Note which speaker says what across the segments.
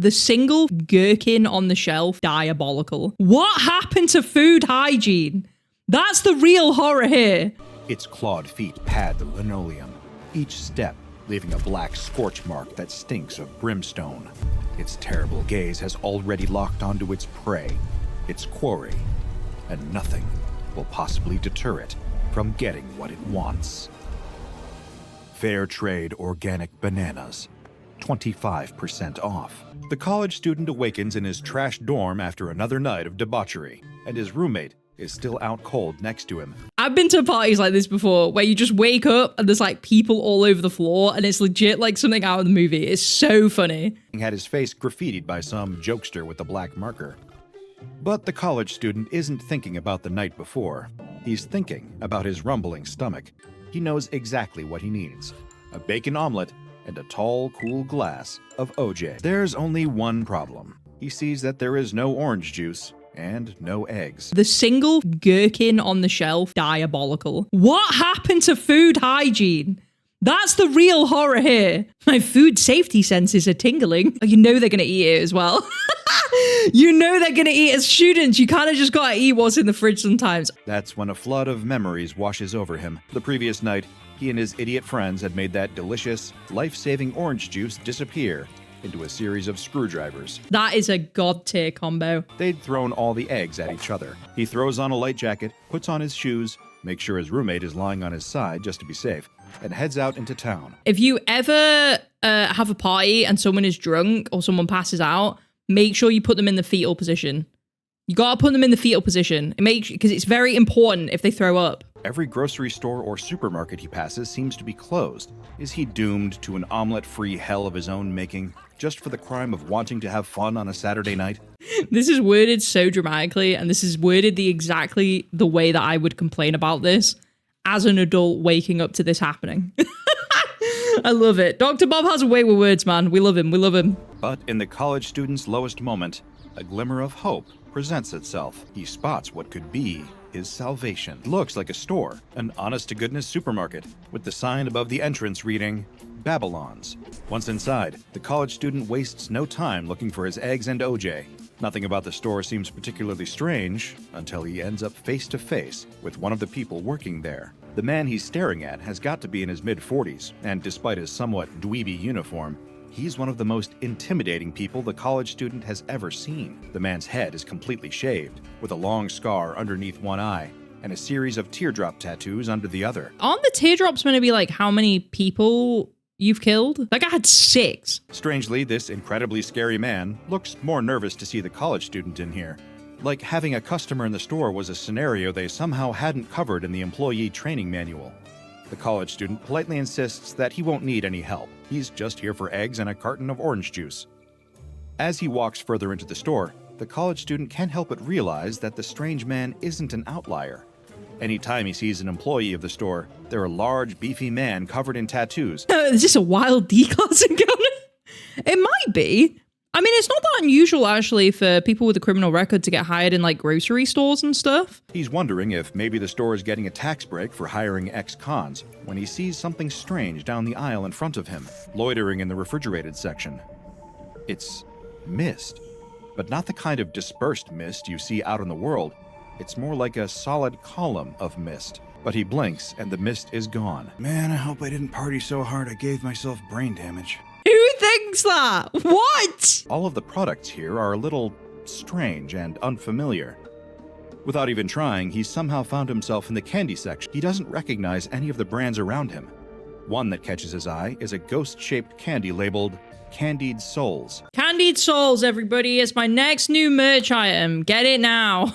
Speaker 1: The single gherkin on the shelf, diabolical. What happened to food hygiene? That's the real horror here.
Speaker 2: Its clawed feet pad the linoleum, each step leaving a black scorch mark that stinks of brimstone. Its terrible gaze has already locked onto its prey, its quarry, and nothing will possibly deter it from getting what it wants. Fair trade organic bananas, 25% off. The college student awakens in his trash dorm after another night of debauchery, and his roommate is still out cold next to him.
Speaker 1: I've been to parties like this before where you just wake up and there's like people all over the floor and it's legit like something out of the movie. It's so funny.
Speaker 2: He had his face graffitied by some jokester with a black marker. But the college student isn't thinking about the night before. He's thinking about his rumbling stomach. He knows exactly what he needs: a bacon omelet and a tall, cool glass of OJ. There's only one problem. He sees that there is no orange juice and no eggs.
Speaker 1: The single gherkin on the shelf, diabolical. What happened to food hygiene? That's the real horror here. My food safety senses are tingling. You know they're gonna eat it as well. You know they're gonna eat as students. You kind of just gotta eat what's in the fridge sometimes.
Speaker 2: That's when a flood of memories washes over him. The previous night, he and his idiot friends had made that delicious, life-saving orange juice disappear into a series of screwdrivers.
Speaker 1: That is a god tier combo.
Speaker 2: They'd thrown all the eggs at each other. He throws on a light jacket, puts on his shoes, makes sure his roommate is lying on his side just to be safe, and heads out into town.
Speaker 1: If you ever have a party and someone is drunk or someone passes out, make sure you put them in the fetal position. You gotta put them in the fetal position. Because it's very important if they throw up.
Speaker 2: Every grocery store or supermarket he passes seems to be closed. Is he doomed to an omelet-free hell of his own making, just for the crime of wanting to have fun on a Saturday night?
Speaker 1: This is worded so dramatically, and this is worded exactly the way that I would complain about this as an adult waking up to this happening. I love it. Dr. Bob has a way with words, man. We love him. We love him.
Speaker 2: But in the college student's lowest moment, a glimmer of hope presents itself. He spots what could be his salvation. It looks like a store, an honest-to-goodness supermarket, with the sign above the entrance reading, Babylon's. Once inside, the college student wastes no time looking for his eggs and OJ. Nothing about the store seems particularly strange until he ends up face-to-face with one of the people working there. The man he's staring at has got to be in his mid-40s, and despite his somewhat dweeby uniform, he's one of the most intimidating people the college student has ever seen. The man's head is completely shaved, with a long scar underneath one eye, and a series of teardrop tattoos under the other.
Speaker 1: Aren't the teardrops going to be like how many people you've killed? Like I had 6.
Speaker 2: Strangely, this incredibly scary man looks more nervous to see the college student in here. Like having a customer in the store was a scenario they somehow hadn't covered in the employee training manual. The college student politely insists that he won't need any help. He's just here for eggs and a carton of orange juice. As he walks further into the store, the college student can't help but realize that the strange man isn't an outlier. Anytime he sees an employee of the store, they're a large, beefy man covered in tattoos.
Speaker 1: Is this a wild D-class encounter? It might be. I mean, it's not that unusual, actually, for people with a criminal record to get hired in, like, grocery stores and stuff.
Speaker 2: He's wondering if maybe the store is getting a tax break for hiring ex-cons when he sees something strange down the aisle in front of him, loitering in the refrigerated section. It's mist, but not the kind of dispersed mist you see out in the world. It's more like a solid column of mist. But he blinks and the mist is gone. Man, I hope I didn't party so hard I gave myself brain damage.
Speaker 1: Who thinks that? What?
Speaker 2: All of the products here are a little strange and unfamiliar. Without even trying, he's somehow found himself in the candy section. He doesn't recognize any of the brands around him. One that catches his eye is a ghost-shaped candy labeled Candied Souls.
Speaker 1: Candied Souls, everybody, is my next new merch item. Get it now.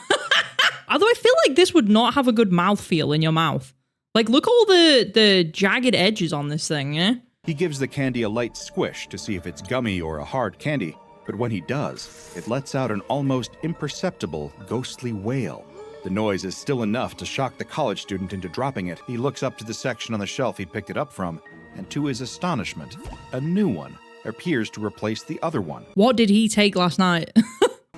Speaker 1: Although I feel like this would not have a good mouthfeel in your mouth. Like, look all the jagged edges on this thing, yeah?
Speaker 2: He gives the candy a light squish to see if it's gummy or a hard candy, but when he does, it lets out an almost imperceptible ghostly wail. The noise is still enough to shock the college student into dropping it. He looks up to the section on the shelf he'd picked it up from, and to his astonishment, a new one appears to replace the other one.
Speaker 1: What did he take last night?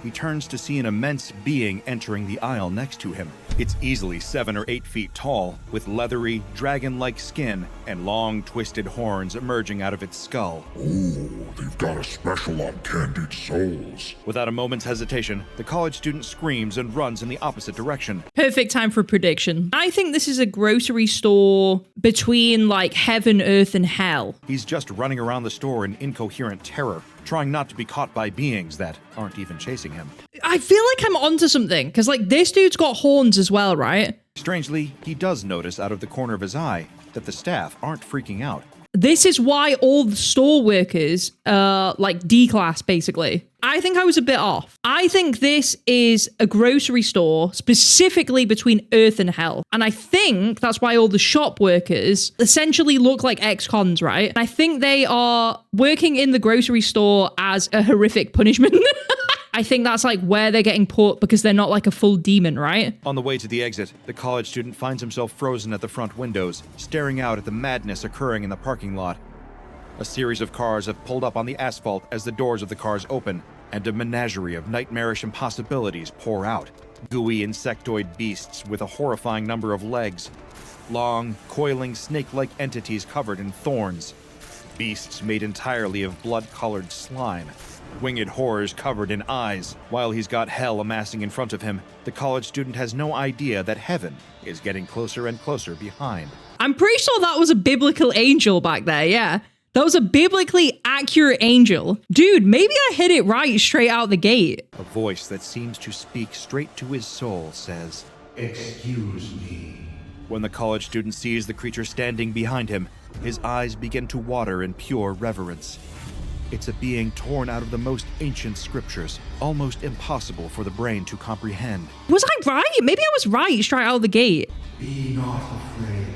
Speaker 2: He turns to see an immense being entering the aisle next to him. It's easily 7 or 8 feet tall, with leathery, dragon-like skin and long, twisted horns emerging out of its skull.
Speaker 3: Ooh, they've got a special on Candied Souls.
Speaker 2: Without a moment's hesitation, the college student screams and runs in the opposite direction.
Speaker 1: Perfect time for prediction. I think this is a grocery store between like heaven, earth, and hell.
Speaker 2: He's just running around the store in incoherent terror, trying not to be caught by beings that aren't even chasing him.
Speaker 1: I feel like I'm onto something, because like this dude's got horns as well, right?
Speaker 2: Strangely, he does notice out of the corner of his eye that the staff aren't freaking out.
Speaker 1: This is why all the store workers like D-class, basically. I think I was a bit off. I think this is a grocery store specifically between Earth and Hell. And I think that's why all the shop workers essentially look like ex-cons, right? And I think they are working in the grocery store as a horrific punishment. I think that's like where they're getting put because they're not like a full demon, right?
Speaker 2: On the way to the exit, the college student finds himself frozen at the front windows, staring out at the madness occurring in the parking lot. A series of cars have pulled up on the asphalt as the doors of the cars open, and a menagerie of nightmarish impossibilities pour out. Gooey insectoid beasts with a horrifying number of legs. Long, coiling snake-like entities covered in thorns. Beasts made entirely of blood-colored slime. Winged horrors covered in eyes. While he's got hell amassing in front of him, the college student has no idea that heaven is getting closer and closer behind.
Speaker 1: I'm pretty sure that was a biblical angel back there, yeah. That was a biblically accurate angel. Dude, maybe I hit it right straight out the gate.
Speaker 2: A voice that seems to speak straight to his soul says, "Excuse me." When the college student sees the creature standing behind him, his eyes begin to water in pure reverence. It's a being torn out of the most ancient scriptures, almost impossible for the brain to comprehend.
Speaker 1: Was I right? Maybe I was right straight out of the gate.
Speaker 4: Be not afraid.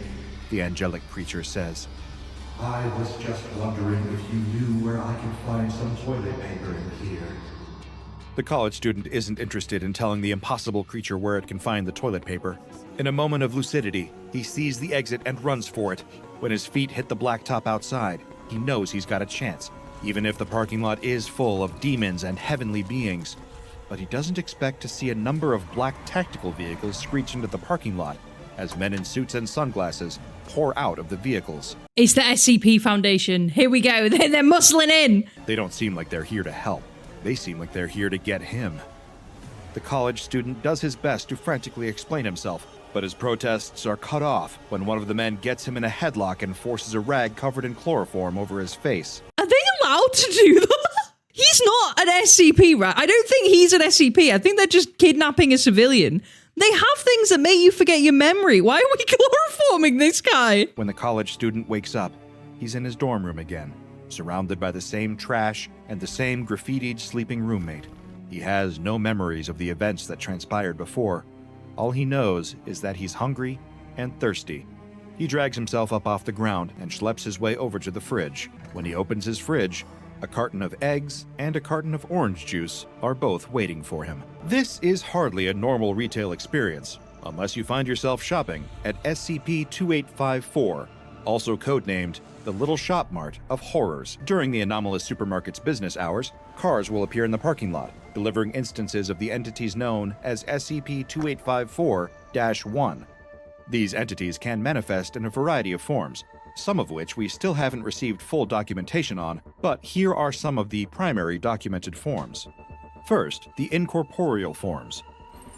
Speaker 2: The angelic creature says.
Speaker 4: I was just wondering if you knew where I could find some toilet paper in here.
Speaker 2: The college student isn't interested in telling the impossible creature where it can find the toilet paper. In a moment of lucidity, he sees the exit and runs for it. When his feet hit the blacktop outside, he knows he's got a chance, even if the parking lot is full of demons and heavenly beings. But he doesn't expect to see a number of black tactical vehicles screech into the parking lot as men in suits and sunglasses pour out of the vehicles.
Speaker 1: It's the SCP Foundation. Here we go. They're muscling in.
Speaker 2: They don't seem like they're here to help. They seem like they're here to get him. The college student does his best to frantically explain himself, but his protests are cut off when one of the men gets him in a headlock and forces a rag covered in chloroform over his face.
Speaker 1: Are they allowed to do that? He's not an SCP, right? I don't think he's an SCP. I think they're just kidnapping a civilian. They have things that make you forget your memory. Why are we chloroforming this guy?
Speaker 2: When the college student wakes up, he's in his dorm room again, surrounded by the same trash and the same graffitied sleeping roommate. He has no memories of the events that transpired before. All he knows is that he's hungry and thirsty. He drags himself up off the ground and schleps his way over to the fridge. When he opens his fridge, a carton of eggs and a carton of orange juice are both waiting for him. This is hardly a normal retail experience, unless you find yourself shopping at SCP-2854, also codenamed the Little Shop Mart of Horrors. During the anomalous supermarket's business hours, cars will appear in the parking lot, delivering instances of the entities known as SCP-2854-1. These entities can manifest in a variety of forms, some of which we still haven't received full documentation on, but here are some of the primary documented forms. First, the incorporeal forms.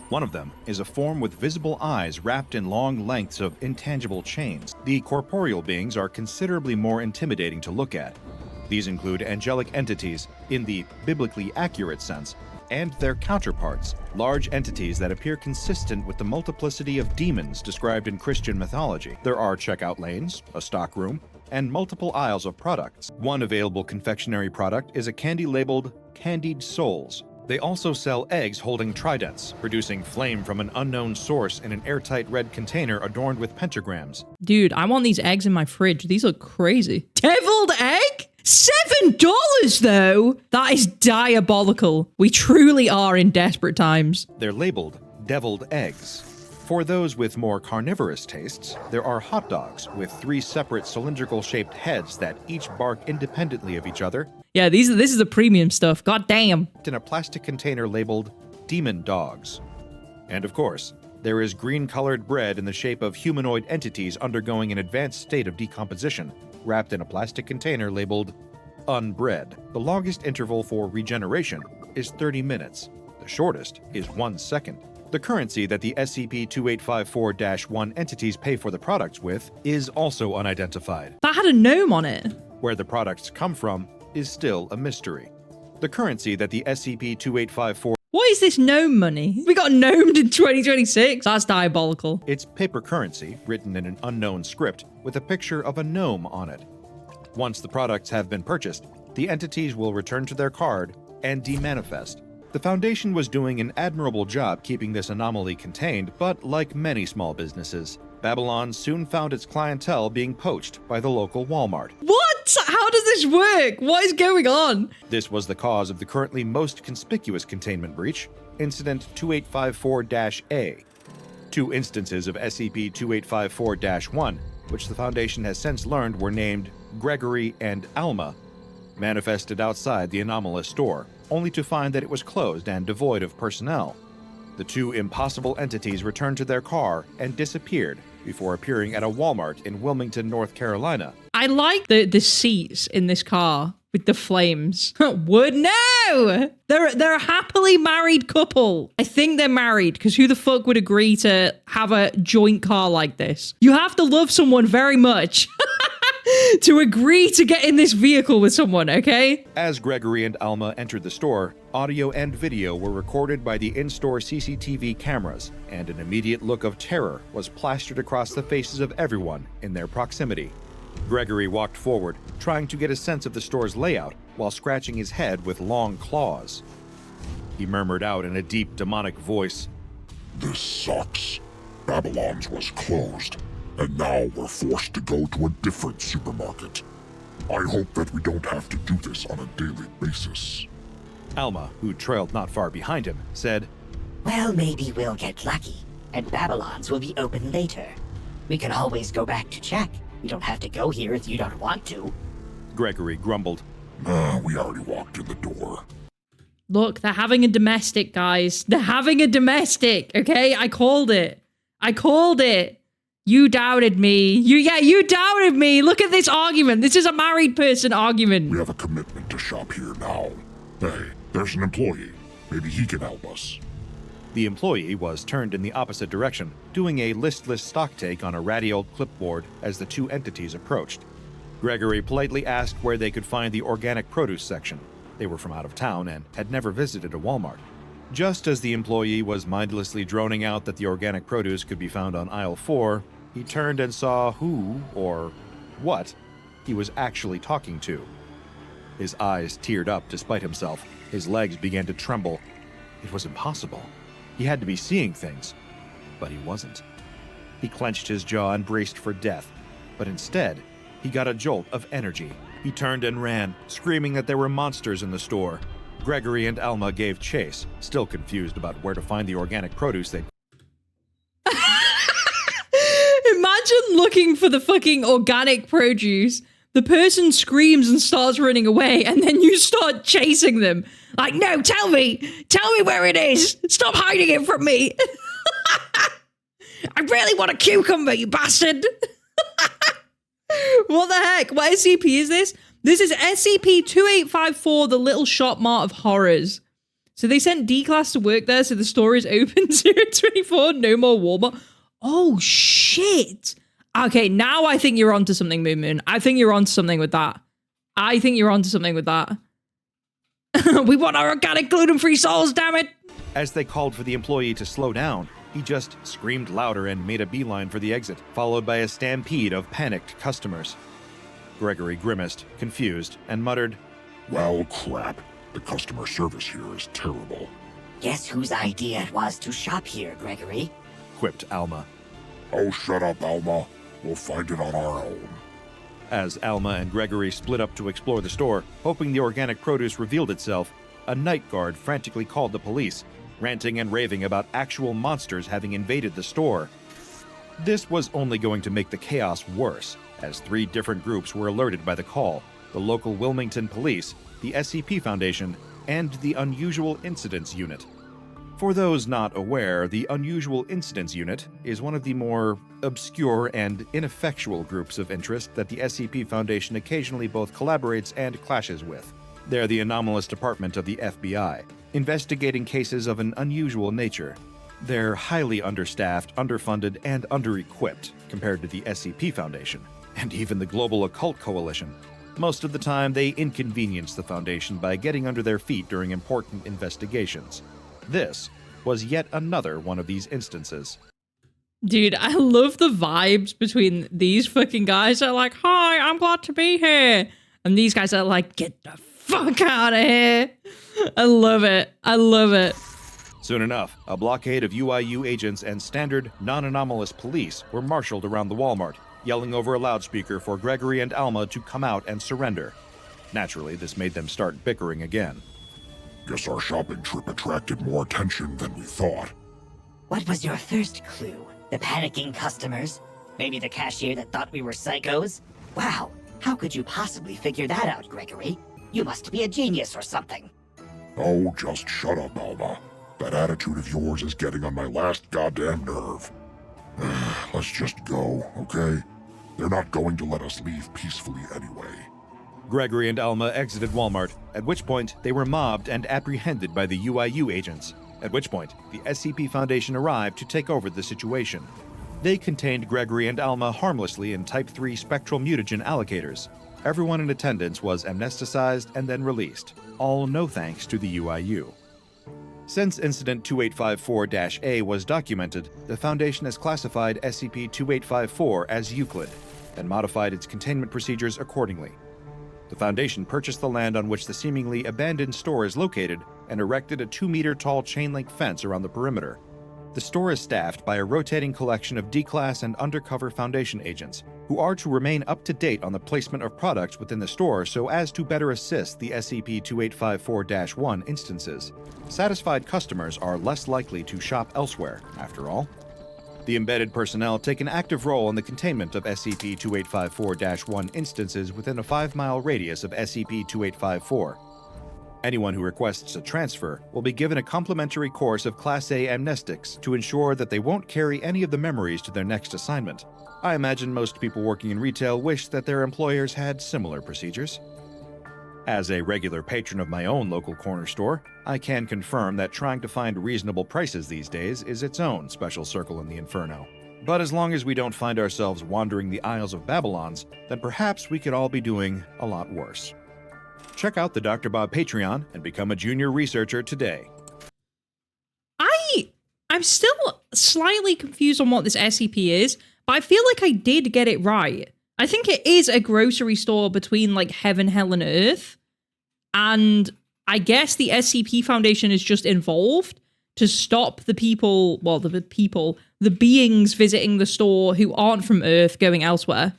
Speaker 2: One of them is a form with visible eyes wrapped in long lengths of intangible chains. The corporeal beings are considerably more intimidating to look at. These include angelic entities, in the biblically accurate sense, and their counterparts, large entities that appear consistent with the multiplicity of demons described in Christian mythology. There are checkout lanes, a stockroom, and multiple aisles of products. One available confectionery product is a candy labeled Candied Souls. They also sell eggs holding tridents, producing flame from an unknown source in an airtight red container adorned with pentagrams.
Speaker 1: Dude, I want these eggs in my fridge. These look crazy. Deviled egg? $7 though? That is diabolical. We truly are in desperate times.
Speaker 2: They're labeled deviled eggs. For those with more carnivorous tastes, there are hot dogs with 3 separate cylindrical-shaped heads that each bark independently of each other.
Speaker 1: Yeah, this is the premium stuff. God damn.
Speaker 2: In a plastic container labeled demon dogs. And of course, There is green-colored bread in the shape of humanoid entities undergoing an advanced state of decomposition, wrapped in a plastic container labeled unbread. The longest interval for regeneration is 30 minutes. The shortest is 1 second. The currency that the SCP-2854-1 entities pay for the products with is also unidentified.
Speaker 1: That had a gnome on it.
Speaker 2: Where the products come from is still a mystery. The currency that the SCP-2854
Speaker 1: What is this gnome money? We got gnomed in 2026? That's diabolical.
Speaker 2: It's paper currency written in an unknown script with a picture of a gnome on it. Once the products have been purchased, the entities will return to their card and demanifest. The Foundation was doing an admirable job keeping this anomaly contained, but like many small businesses, Babylon soon found its clientele being poached by the local Walmart.
Speaker 1: What? How does this work? What is going on?
Speaker 2: This was the cause of the currently most conspicuous containment breach, Incident 2854-A. 2 instances of SCP-2854-1, which the Foundation has since learned were named Gregory and Alma, manifested outside the anomalous store, only to find that it was closed and devoid of personnel. The 2 impossible entities returned to their car and disappeared before appearing at a Walmart in Wilmington, North Carolina.
Speaker 1: I like the seats in this car with the flames. Would no! They're a happily married couple. I think they're married, because who the fuck would agree to have a joint car like this? You have to love someone very much to agree to get in this vehicle with someone, okay?
Speaker 2: As Gregory and Alma entered the store, audio and video were recorded by the in-store CCTV cameras, and an immediate look of terror was plastered across the faces of everyone in their proximity. Gregory walked forward, trying to get a sense of the store's layout while scratching his head with long claws. He murmured out in a deep, demonic voice,
Speaker 3: This sucks. Babylon's was closed, and now we're forced to go to a different supermarket. I hope that we don't have to do this on a daily basis.
Speaker 2: Alma, who trailed not far behind him, said,
Speaker 5: Well, maybe we'll get lucky, and Babylon's will be open later. We can always go back to check. You don't have to go here if you don't want to.
Speaker 2: Gregory grumbled.
Speaker 3: We already walked in the door.
Speaker 1: Look, they're having a domestic, guys. They're having a domestic, okay? I called it. I called it. You doubted me. You doubted me. Look at this argument. This is a married person argument.
Speaker 3: We have a commitment to shop here now. Hey, there's an employee. Maybe he can help us.
Speaker 2: The employee was turned in the opposite direction, doing a listless stocktake on a ratty old clipboard as the 2 entities approached. Gregory politely asked where they could find the organic produce section. They were from out of town and had never visited a Walmart. Just as the employee was mindlessly droning out that the organic produce could be found on aisle 4, he turned and saw who, or what, he was actually talking to. His eyes teared up despite himself. His legs began to tremble. It was impossible. He had to be seeing things, but he wasn't. He clenched his jaw and braced for death, but instead, he got a jolt of energy. He turned and ran, screaming that there were monsters in the store. Gregory and Alma gave chase, still confused about where to find the organic produce they...
Speaker 1: Imagine looking for the fucking organic produce. The person screams and starts running away, and then you start chasing them. Like, no, tell me where it is. Stop hiding it from me. I really want a cucumber, you bastard. What the heck? What SCP is this? This is SCP-2854, the Little Shop Mart of Horrors. So they sent D-Class to work there, so the store is open 024, no more Walmart. Oh, shit. Okay, now I think you're onto something, Moon Moon. I think you're onto something with that. We want our organic gluten-free souls, damn it!
Speaker 2: As they called for the employee to slow down, he just screamed louder and made a beeline for the exit, followed by a stampede of panicked customers. Gregory grimaced, confused, and muttered,
Speaker 3: Well, crap. The customer service here is terrible.
Speaker 5: Guess whose idea it was to shop here, Gregory?
Speaker 2: quipped Alma.
Speaker 3: Oh, shut up, Alma. We'll find it on our own.
Speaker 2: As Alma and Gregory split up to explore the store, hoping the organic produce revealed itself, a night guard frantically called the police, ranting and raving about actual monsters having invaded the store. This was only going to make the chaos worse, as 3 different groups were alerted by the call: the local Wilmington Police, the SCP Foundation, and the Unusual Incidents Unit. For those not aware, the Unusual Incidents Unit is one of the more obscure and ineffectual groups of interest that the SCP Foundation occasionally both collaborates and clashes with. They're the anomalous department of the FBI, investigating cases of an unusual nature. They're highly understaffed, underfunded, and under-equipped compared to the SCP Foundation, and even the Global Occult Coalition. Most of the time, they inconvenience the Foundation by getting under their feet during important investigations. This was yet another one of these instances.
Speaker 1: Dude, I love the vibes between these fucking guys that are like, hi, I'm glad to be here. And these guys are like, get the fuck out of here. I love it. I love it.
Speaker 2: Soon enough, a blockade of UIU agents and standard, non-anomalous police were marshaled around the Walmart, yelling over a loudspeaker for Gregory and Alma to come out and surrender. Naturally, this made them start bickering again.
Speaker 3: Guess our shopping trip attracted more attention than we thought.
Speaker 5: What was your first clue? The panicking customers? Maybe the cashier that thought we were psychos? Wow, how could you possibly figure that out, Gregory? You must be a genius or something.
Speaker 3: Oh, just shut up, Alma. That attitude of yours is getting on my last goddamn nerve. Let's just go, okay? They're not going to let us leave peacefully anyway.
Speaker 2: Gregory and Alma exited Walmart, at which point they were mobbed and apprehended by the UIU agents, at which point the SCP Foundation arrived to take over the situation. They contained Gregory and Alma harmlessly in Type 3 spectral mutagen allocators. Everyone in attendance was amnesticized and then released, all no thanks to the UIU. Since Incident 2854-A was documented, the Foundation has classified SCP-2854 as Euclid and modified its containment procedures accordingly. The Foundation purchased the land on which the seemingly abandoned store is located and erected a 2-meter-tall chain-link fence around the perimeter. The store is staffed by a rotating collection of D-Class and undercover Foundation agents, who are to remain up to date on the placement of products within the store so as to better assist the SCP-2854-1 instances. Satisfied customers are less likely to shop elsewhere, after all. The embedded personnel take an active role in the containment of SCP-2854-1 instances within a 5-mile radius of SCP-2854. Anyone who requests a transfer will be given a complimentary course of Class A amnestics to ensure that they won't carry any of the memories to their next assignment. I imagine most people working in retail wish that their employers had similar procedures. As a regular patron of my own local corner store, I can confirm that trying to find reasonable prices these days is its own special circle in the Inferno. But as long as we don't find ourselves wandering the Isles of Babylons, then perhaps we could all be doing a lot worse. Check out the Dr. Bob Patreon and become a junior researcher today.
Speaker 1: I'm still slightly confused on what this SCP is, but I feel like I did get it right. I think it is a grocery store between like heaven, hell, and earth. And I guess the SCP Foundation is just involved to stop the people, well, the beings visiting the store who aren't from Earth going elsewhere.